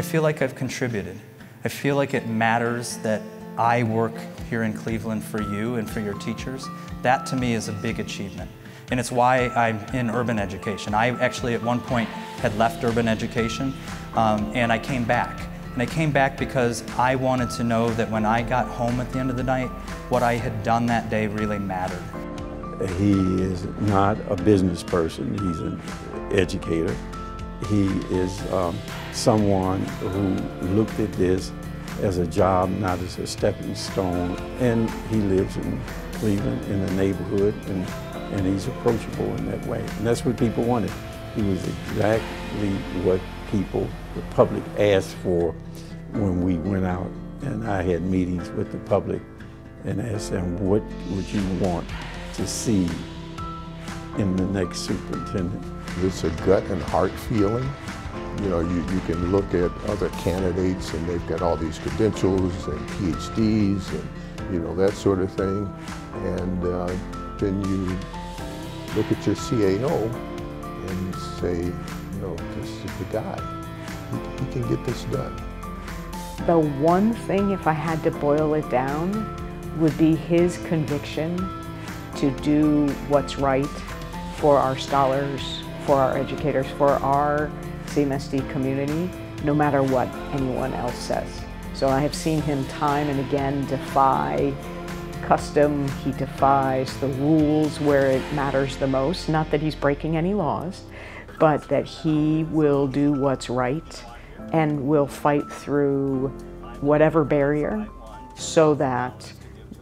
feel like I've contributed. I feel like it matters that I work here in Cleveland for you and for your teachers. That to me is a big achievement. And it's why I'm in urban education. I actually at one point had left urban education and I came back. And I came back because I wanted to know that when I got home at the end of the night, what I had done that day really mattered. He is not a business person, he's an educator. He is someone who looked at this as a job, not as a stepping stone. And he lives in Cleveland, in the neighborhood, and he's approachable in that way. And that's what people wanted. He was exactly what people, the public, asked for when we went out and I had meetings with the public and asked them, what would you want to see in the next superintendent? It's a gut and heart feeling. You know, you can look at other candidates and they've got all these credentials and PhDs and, you know, that sort of thing. And then you look at your CAO and say, you know, this is the guy. He can get this done. The one thing, if I had to boil it down, would be his conviction to do what's right for our scholars, for our educators, for our CMSD community, no matter what anyone else says. So I have seen him time and again defy custom. He defies the rules where it matters the most. Not that he's breaking any laws, but that he will do what's right and will fight through whatever barrier so that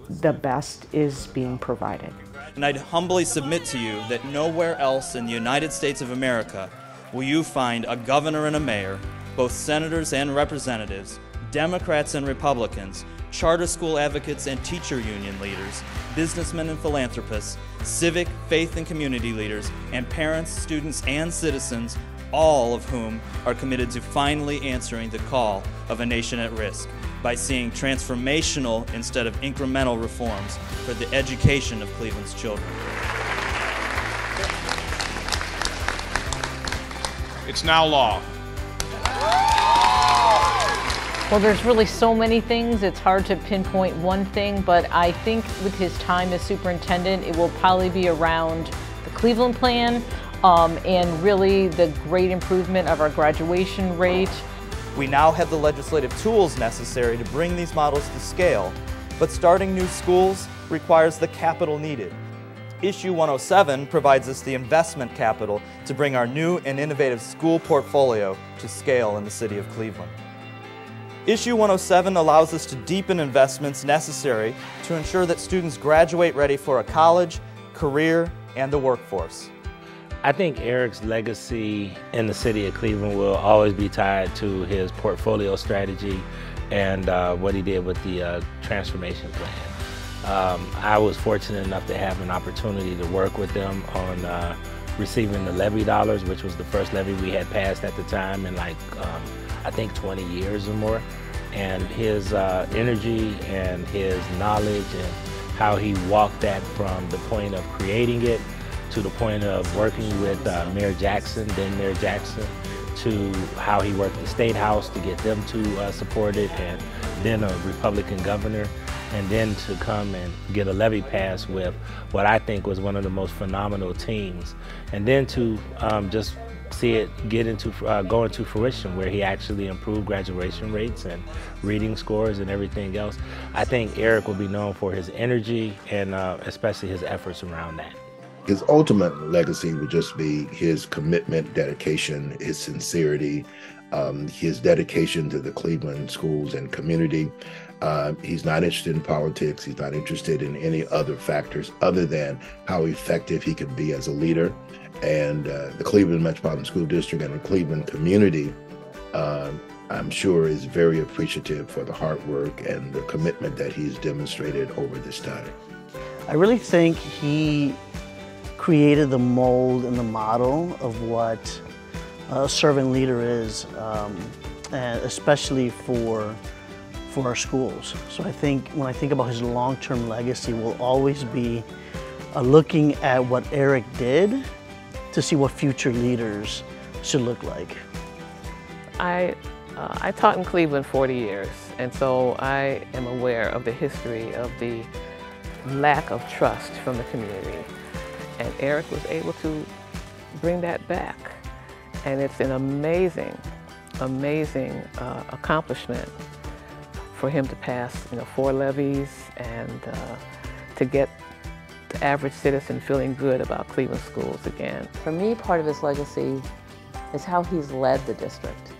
the best is being provided. And I'd humbly submit to you that nowhere else in the United States of America will you find a governor and a mayor, both senators and representatives, Democrats and Republicans, charter school advocates and teacher union leaders, businessmen and philanthropists, civic, faith and community leaders, and parents, students, and citizens, all of whom are committed to finally answering the call of a nation at risk by seeing transformational instead of incremental reforms for the education of Cleveland's children. It's now law. Well, there's really so many things, it's hard to pinpoint one thing, but I think with his time as superintendent, it will probably be around the Cleveland plan and really the great improvement of our graduation rate. We now have the legislative tools necessary to bring these models to scale, but starting new schools requires the capital needed. Issue 107 provides us the investment capital to bring our new and innovative school portfolio to scale in the city of Cleveland. Issue 107 allows us to deepen investments necessary to ensure that students graduate ready for a college, career, and the workforce. I think Eric's legacy in the city of Cleveland will always be tied to his portfolio strategy and what he did with the transformation plan. I was fortunate enough to have an opportunity to work with them on receiving the levy dollars, which was the first levy we had passed at the time in like, I think 20 years or more. And his energy and his knowledge and how he walked that from the point of creating it to the point of working with Mayor Jackson, then Mayor Jackson, to how he worked the State House to get them to support it, and then a Republican governor, and then to come and get a levy passed with what I think was one of the most phenomenal teams, and then to just see it go into fruition where he actually improved graduation rates and reading scores and everything else. I think Eric will be known for his energy and especially his efforts around that. His ultimate legacy would just be his commitment, dedication, his sincerity, his dedication to the Cleveland schools and community. He's not interested in politics. He's not interested in any other factors other than how effective he can be as a leader. And the Cleveland Metropolitan School District and the Cleveland community, I'm sure, is very appreciative for the hard work and the commitment that he's demonstrated over this time. I really think he created the mold and the model of what a servant leader is, and especially for our schools. So I think when I think about his long-term legacy, will always be looking at what Eric did to see what future leaders should look like. I I taught in Cleveland 40 years, and so I am aware of the history of the lack of trust from the community. And Eric was able to bring that back. And it's an amazing, amazing accomplishment for him to pass, 4 levies and to get the average citizen feeling good about Cleveland schools again. For me, part of his legacy is how he's led the district.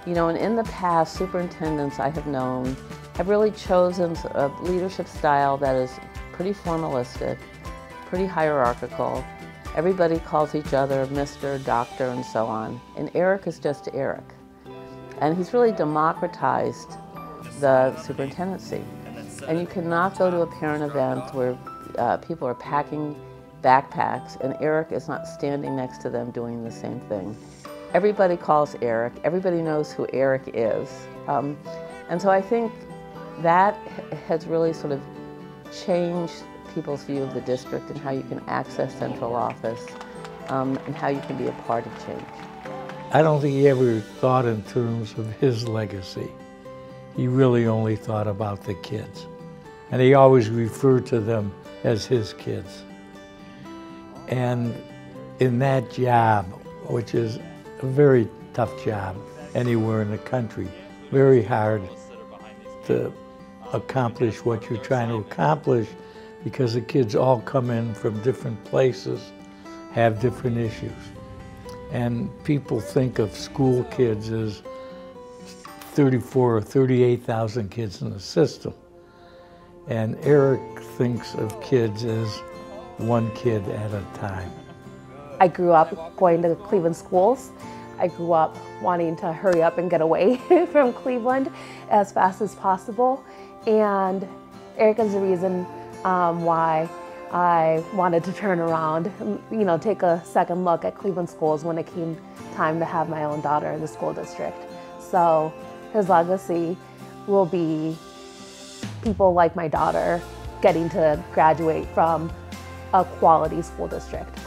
And in the past, superintendents I have known have really chosen a leadership style that is pretty formalistic, pretty hierarchical. Everybody calls each other Mr., Doctor, and so on. And Eric is just Eric. And he's really democratized the superintendency. And you cannot go to a parent event where people are packing backpacks and Eric is not standing next to them doing the same thing. Everybody calls Eric. Everybody knows who Eric is. And so I think that has really sort of changed people's view of the district and how you can access central office and how you can be a part of change. I don't think he ever thought in terms of his legacy. He really only thought about the kids. And he always referred to them as his kids. And in that job, which is a very tough job anywhere in the country, very hard to accomplish what you're trying to accomplish because the kids all come in from different places, have different issues. And people think of school kids as 34 or 38,000 kids in the system. And Eric thinks of kids as one kid at a time. I grew up going to Cleveland schools. I grew up wanting to hurry up and get away from Cleveland as fast as possible. And Eric is the reason why I wanted to turn around, take a second look at Cleveland schools when it came time to have my own daughter in the school district. So his legacy will be people like my daughter getting to graduate from a quality school district.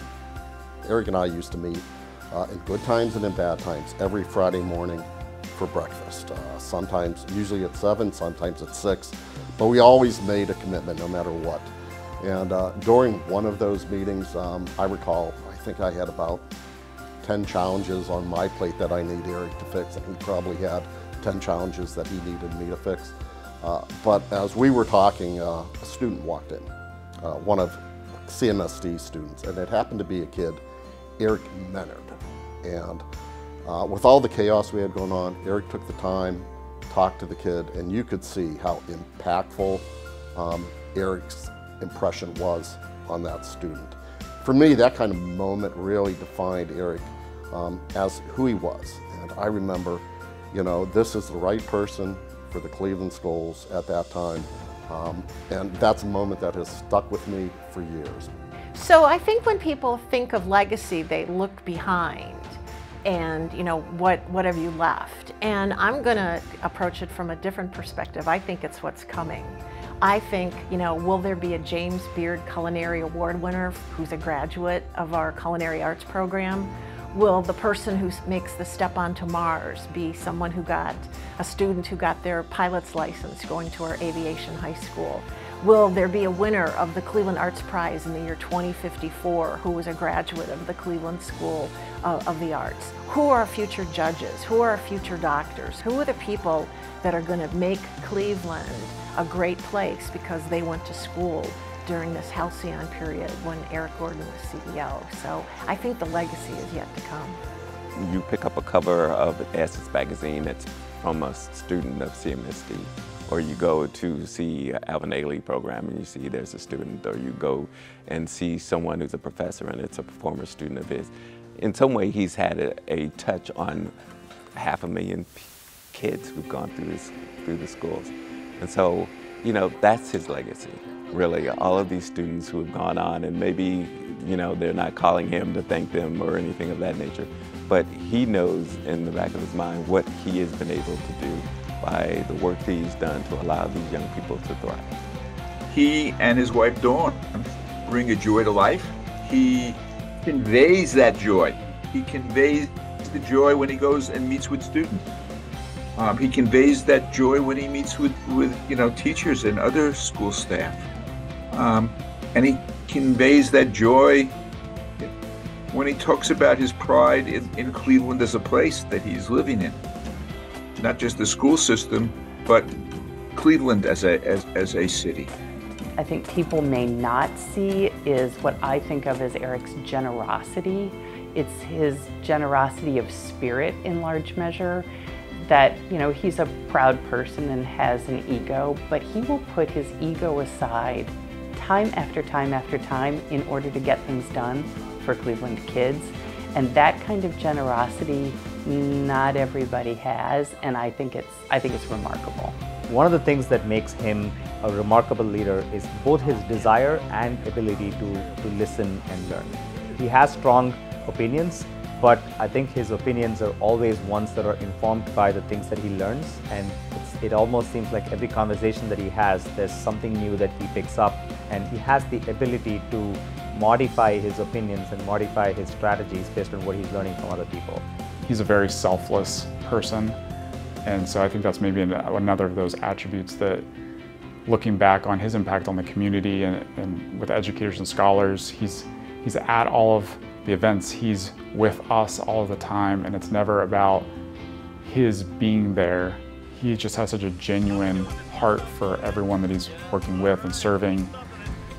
Eric and I used to meet in good times and in bad times every Friday morning for breakfast. Sometimes, usually at 7, sometimes at 6, but we always made a commitment no matter what. And during one of those meetings, I recall, I think I had about 10 challenges on my plate that I need Eric to fix, and he probably had 10 challenges that he needed me to fix. But as we were talking, a student walked in, one of CMSD's students, and it happened to be a kid, Eric Menard. And with all the chaos we had going on, Eric took the time, talked to the kid, and you could see how impactful Eric's impression was on that student. For me, that kind of moment really defined Eric as who he was. And I remember, this is the right person for the Cleveland schools at that time. And that's a moment that has stuck with me for years. So I think when people think of legacy, they look behind and, what have you left? And I'm going to approach it from a different perspective. I think it's what's coming. I think, will there be a James Beard Culinary Award winner who's a graduate of our culinary arts program? Will the person who makes the step onto Mars be someone a student who got their pilot's license going to our aviation high school? Will there be a winner of the Cleveland Arts Prize in the year 2054 who was a graduate of the Cleveland School of the Arts? Who are our future judges? Who are our future doctors? Who are the people that are going to make Cleveland a great place because they went to school during this halcyon period when Eric Gordon was CEO? So I think the legacy is yet to come. You pick up a cover of Assets magazine that's from a student of CMSD, or you go to see Alvin Ailey program and you see there's a student, or you go and see someone who's a professor and it's a former student of his. In some way, he's had a touch on 500,000 kids who've gone through the schools. And so, that's his legacy, really. All of these students who have gone on, and maybe, they're not calling him to thank them or anything of that nature, but he knows in the back of his mind what he has been able to do by the work that he's done to allow these young people to thrive. He and his wife Dawn bring a joy to life. He conveys that joy. He conveys the joy when he goes and meets with students. He conveys that joy when he meets with teachers and other school staff. And he conveys that joy when he talks about his pride in Cleveland as a place that he's living in. Not just the school system, but Cleveland as a city. I think people may not see is what I think of as Eric's generosity. It's his generosity of spirit in large measure, that, you know, he's a proud person and has an ego, but he will put his ego aside time after time after time in order to get things done for Cleveland kids. And that kind of generosity, not everybody has, and I think it's remarkable. One of the things that makes him a remarkable leader is both his desire and ability to listen and learn. He has strong opinions, but I think his opinions are always ones that are informed by the things that he learns, and it almost seems like every conversation that he has, there's something new that he picks up, and he has the ability to modify his opinions and modify his strategies based on what he's learning from other people. He's a very selfless person, and so I think that's maybe another of those attributes that, looking back on his impact on the community and with educators and scholars, he's at all of the events, he's with us all of the time, and it's never about his being there. He just has such a genuine heart for everyone that he's working with and serving,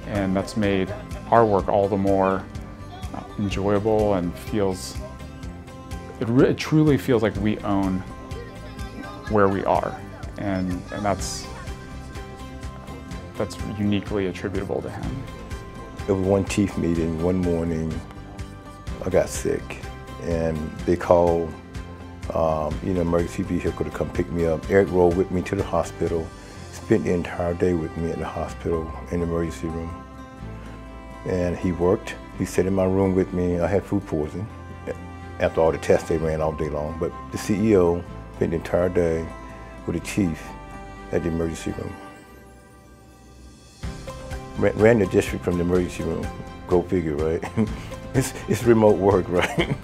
and that's made our work all the more enjoyable and it truly feels like we own where we are, and that's uniquely attributable to him. There was one chief meeting one morning. I got sick, and they called emergency vehicle to come pick me up. Eric rode with me to the hospital, spent the entire day with me at the hospital in the emergency room. And he worked. He sat in my room with me. I had food poisoning after all the tests they ran all day long. But the CEO spent the entire day with the chief at the emergency room. Ran the district from the emergency room. Go figure, right? It's remote work, right?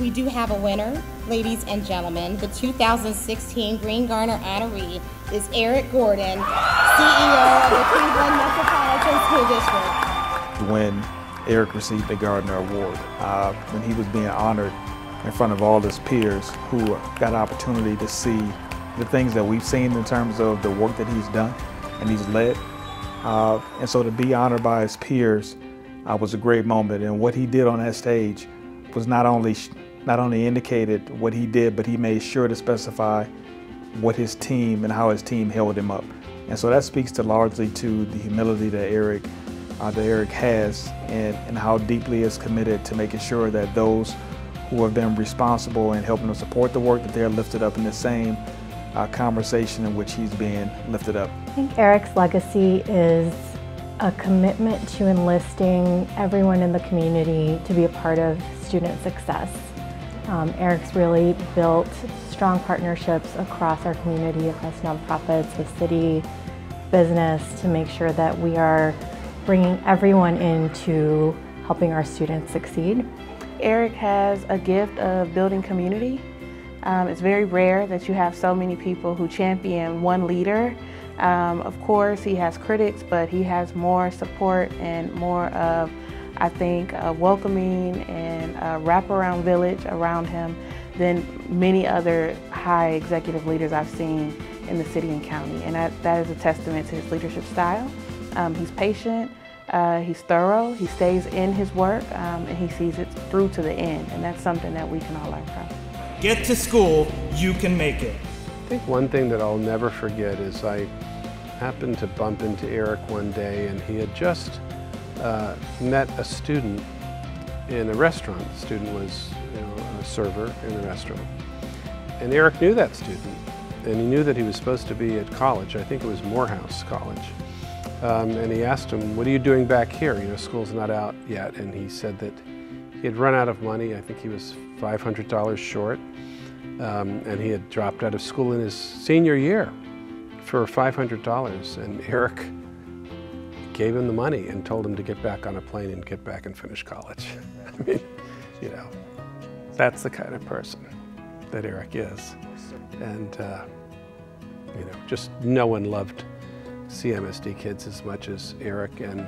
We do have a winner, ladies and gentlemen. The 2016 Green Garner honoree is Eric Gordon, CEO of the Cleveland Metropolitan School District. When Eric received the Gardner Award, when he was being honored in front of all his peers who got an opportunity to see the things that we've seen in terms of the work that he's done and he's led. And so to be honored by his peers was a great moment, and what he did on that stage was not only indicated what he did, but he made sure to specify what his team and how his team held him up. And so that speaks to largely to the humility that Eric has, and how deeply he is committed to making sure that those who have been responsible in helping to support the work, that they're lifted up in the same conversation in which he's being lifted up. I think Eric's legacy is a commitment to enlisting everyone in the community to be a part of student success. Eric's really built strong partnerships across our community, across nonprofits, with city, business, to make sure that we are bringing everyone into helping our students succeed. Eric has a gift of building community. It's very rare that you have so many people who champion one leader. Of course, he has critics, but he has more support and more of, I think, a welcoming and a wraparound village around him than many other high executive leaders I've seen in the city and county. And that is a testament to his leadership style. He's patient, he's thorough, he stays in his work, and he sees it through to the end. And that's something that we can all learn from. Get to school, you can make it. I think one thing that I'll never forget is I happened to bump into Eric one day, and he had just met a student in a restaurant. The student was a server in a restaurant. And Eric knew that student, and he knew that he was supposed to be at college. I think it was Morehouse College. And he asked him, "What are you doing back here? School's not out yet." And he said that he had run out of money. I think he was $500 short. And he had dropped out of school in his senior year for $500. And Eric gave him the money and told him to get back on a plane and get back and finish college. I mean, that's the kind of person that Eric is. And you know, just no one loved CMSD kids as much as Eric, and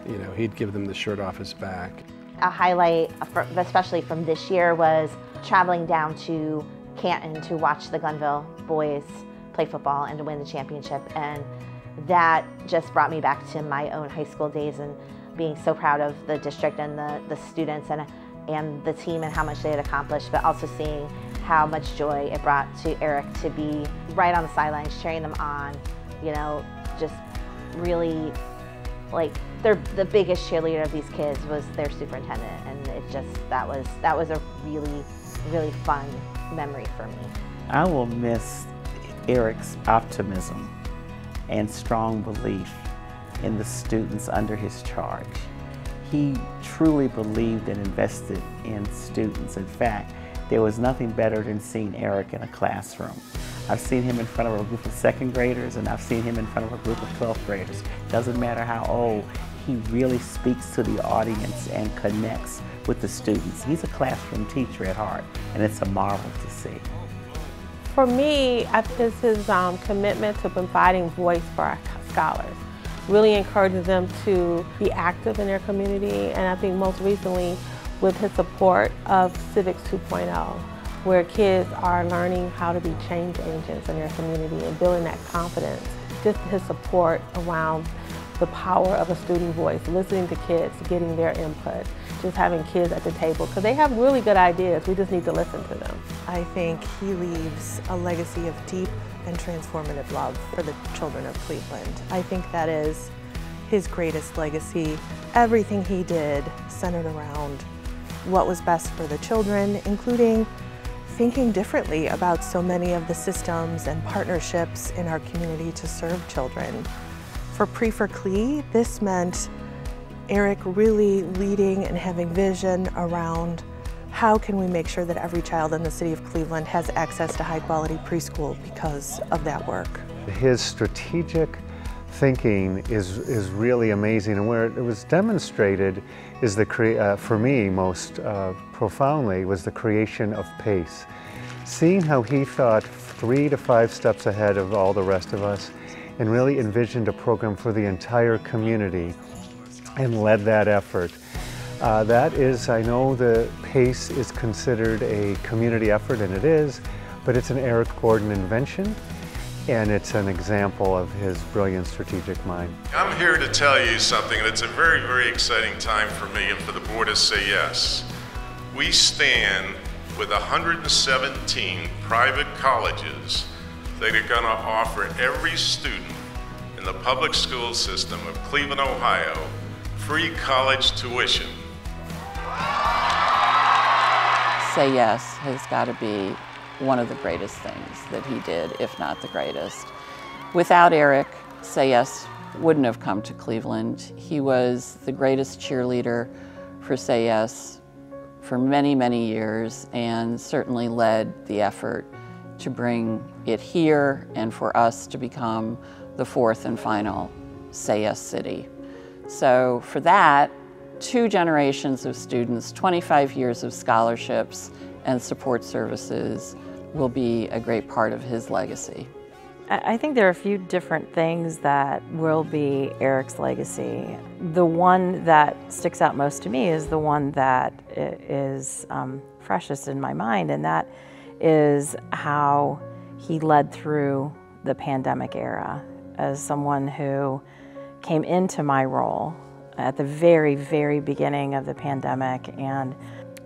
you know, he'd give them the shirt off his back. A highlight, especially from this year, was traveling down to Canton to watch the Glenville boys play football and to win the championship. And that just brought me back to my own high school days and being so proud of the district and the students and the team and how much they had accomplished, but also seeing how much joy it brought to Eric to be right on the sidelines, cheering them on, you know, just really, like, the biggest cheerleader of these kids was their superintendent, and it just, that was a really, really fun memory for me. I will miss Eric's optimism and strong belief in the students under his charge. He truly believed and invested in students. In fact, there was nothing better than seeing Eric in a classroom. I've seen him in front of a group of second graders, and I've seen him in front of a group of 12th graders. Doesn't matter how old, he really speaks to the audience and connects with the students. He's a classroom teacher at heart, and it's a marvel to see. For me, I think it's his commitment to providing voice for our scholars. Really encourages them to be active in their community, and I think most recently with his support of Civics 2.0, where kids are learning how to be change agents in their community and building that confidence. Just his support around the power of a student voice, listening to kids, getting their input, just having kids at the table, because they have really good ideas, we just need to listen to them. I think he leaves a legacy of deep and transformative love for the children of Cleveland. I think that is his greatest legacy. Everything he did centered around what was best for the children, including thinking differently about so many of the systems and partnerships in our community to serve children. For Pre4Cle, this meant Eric really leading and having vision around how can we make sure that every child in the city of Cleveland has access to high-quality preschool because of that work. His strategic thinking is really amazing, and where it was demonstrated is for me most profoundly was the creation of pace. Seeing how he thought 3 to 5 steps ahead of all the rest of us and really envisioned a program for the entire community and led that effort. That is, I know the PACE is considered a community effort, and it is, but it's an Eric Gordon invention, and it's an example of his brilliant strategic mind. I'm here to tell you something that's a very, very exciting time for me and for the board to say yes. We stand with 117 private colleges that are going to offer every student in the public school system of Cleveland, Ohio, free college tuition. Say Yes has got to be one of the greatest things that he did, if not the greatest. Without Eric, Say Yes wouldn't have come to Cleveland. He was the greatest cheerleader for Say Yes for many, many years, and certainly led the effort to bring it here and for us to become the 4th and final Say Yes city. So for that, 2 generations of students, 25 years of scholarships and support services will be a great part of his legacy. I think there are a few different things that will be Eric's legacy. The one that sticks out most to me is the one that is freshest in my mind, and that is how he led through the pandemic era. As someone who came into my role at the very, very beginning of the pandemic and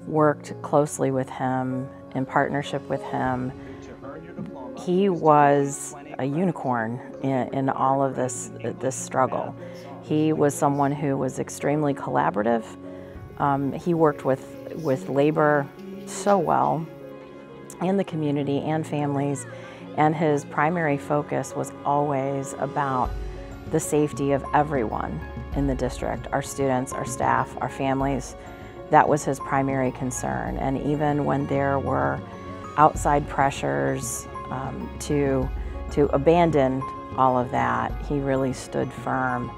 worked closely with him, in partnership with him, he was a unicorn in all of this struggle. He was someone who was extremely collaborative. He worked with labor so well, and the community and families, and his primary focus was always about the safety of everyone in the district, our students, our staff, our families. That was his primary concern. And even when there were outside pressures to abandon all of that, he really stood firm.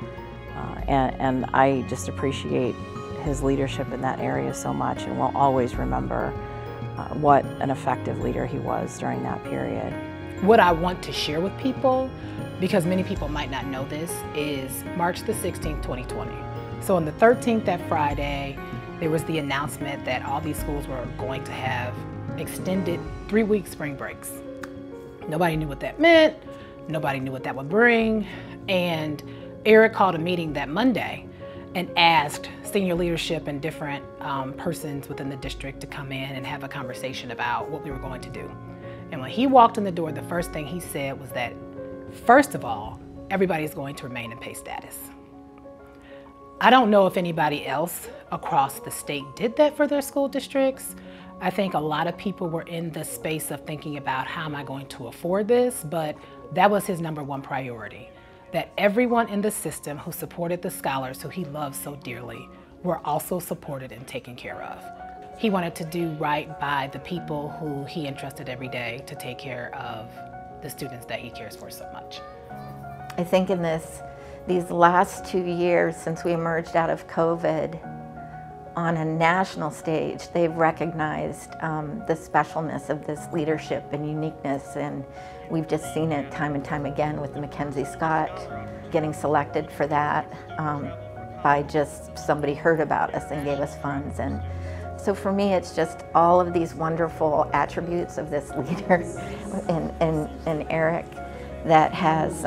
And I just appreciate his leadership in that area so much, and will always remember what an effective leader he was during that period. What I want to share with people, because many people might not know this, is March the 16th, 2020. So on the 13th, that Friday, there was the announcement that all these schools were going to have extended 3-week spring breaks. Nobody knew what that meant. Nobody knew what that would bring. And Eric called a meeting that Monday and asked senior leadership and different persons within the district to come in and have a conversation about what we were going to do. And when he walked in the door, the first thing he said was that, first of all, everybody's going to remain in pay status. I don't know if anybody else across the state did that for their school districts. I think a lot of people were in the space of thinking about how am I going to afford this, but that was his #1 priority, that everyone in the system who supported the scholars who he loves so dearly were also supported and taken care of. He wanted to do right by the people who he entrusted every day to take care of the students that he cares for so much. I think in these last 2 years since we emerged out of COVID, on a national stage, they've recognized the specialness of this leadership and uniqueness, and we've just seen it time and time again with Mackenzie Scott getting selected for that by just somebody heard about us and gave us funds. And so for me, it's just all of these wonderful attributes of this leader in Eric that has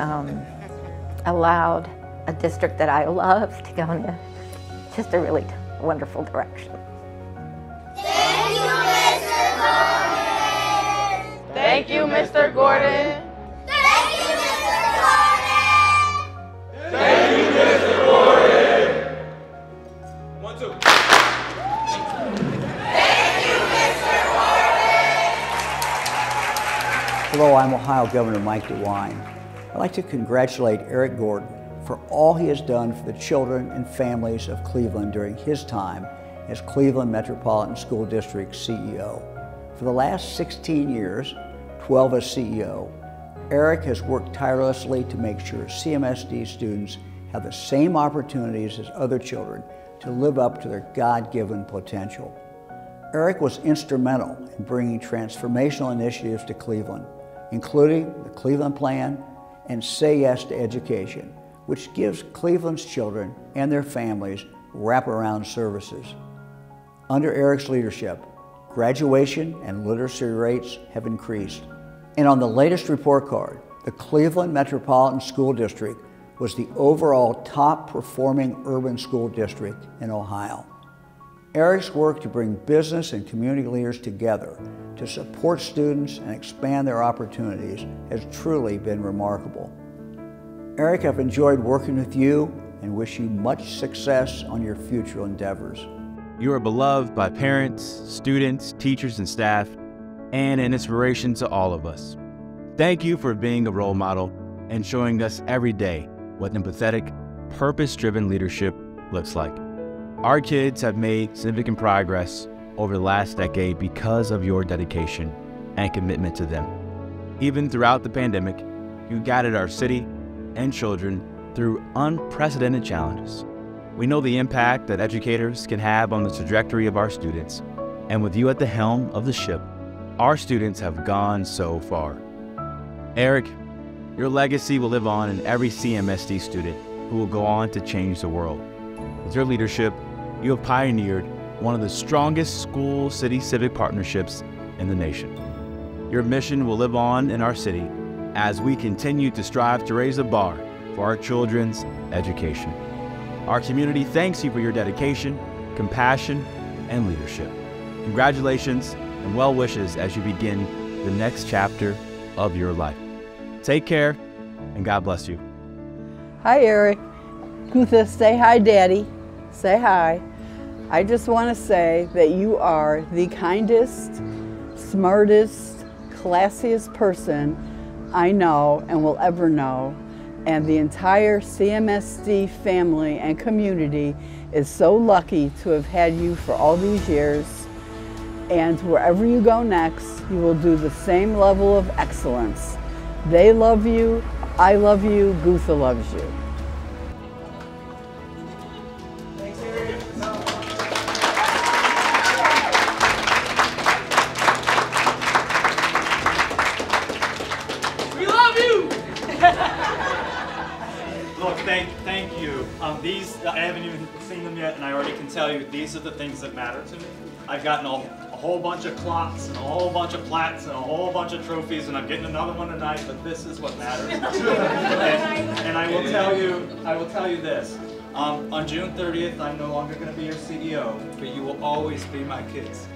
allowed a district that I love to go in just a really wonderful direction. Thank you, Mr. Gordon! Thank you, Mr. Gordon! Thank you, Mr. Gordon! Thank you, Mr. Gordon! 1, 2. Thank you, Mr. Gordon! Hello, I'm Ohio Governor Mike DeWine. I'd like to congratulate Eric Gordon for all he has done for the children and families of Cleveland during his time as Cleveland Metropolitan School District CEO. For the last 16 years, 12 as CEO, Eric has worked tirelessly to make sure CMSD students have the same opportunities as other children to live up to their God-given potential. Eric was instrumental in bringing transformational initiatives to Cleveland, including the Cleveland Plan and Say Yes to Education, which gives Cleveland's children and their families wraparound services. Under Eric's leadership, graduation and literacy rates have increased. And on the latest report card, the Cleveland Metropolitan School District was the overall top performing urban school district in Ohio. Eric's work to bring business and community leaders together to support students and expand their opportunities has truly been remarkable. Eric, I've enjoyed working with you and wish you much success on your future endeavors. You are beloved by parents, students, teachers, and staff, and an inspiration to all of us. Thank you for being a role model and showing us every day what empathetic, purpose-driven leadership looks like. Our kids have made significant progress over the last decade because of your dedication and commitment to them. Even throughout the pandemic, you guided our city and children through unprecedented challenges. We know the impact that educators can have on the trajectory of our students, and with you at the helm of the ship, our students have gone so far. Eric, your legacy will live on in every CMSD student who will go on to change the world. With your leadership, you have pioneered one of the strongest school-city civic partnerships in the nation. Your mission will live on in our city as we continue to strive to raise the bar for our children's education. Our community thanks you for your dedication, compassion, and leadership. Congratulations and well wishes as you begin the next chapter of your life. Take care, and God bless you. Hi, Eric. Gutha, say hi, Daddy. Say hi. I just want to say that you are the kindest, smartest, classiest person I know and will ever know. And the entire CMSD family and community is so lucky to have had you for all these years. And wherever you go next, you will do the same level of excellence. They love you, I love you, Gutha loves you. These, I haven't even seen them yet, and I already can tell you, these are the things that matter to me. I've gotten a whole bunch of clocks and a whole bunch of plaques and a whole bunch of trophies, and I'm getting another one tonight, but this is what matters. and I will tell you this. On June 30th, I'm no longer going to be your CEO, but you will always be my kids.